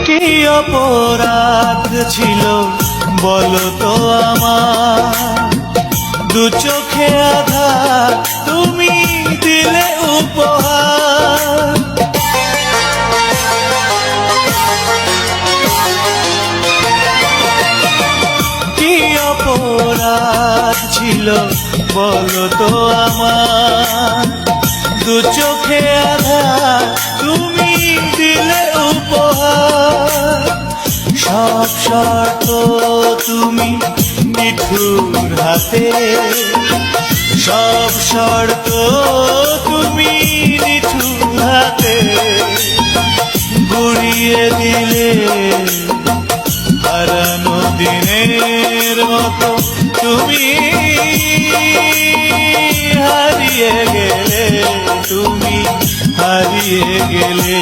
কি অপরাধ ছিল বলো তো আমার, দু চোখে আধার তুমি দিলে উপহার। কি অপরাধ ছিল বলো তো আমার, দু চোখে আধার তুমি দিলে উপহার। সব শর্ত তুমি নিঠুর হাতে, সব শর্ত তুমি নিঠুর হাতে গুড়িয়ে দিলে। হারানো দিনের মতো তুমি হারিয়ে গেলে, তুমি হারিয়ে গেলে।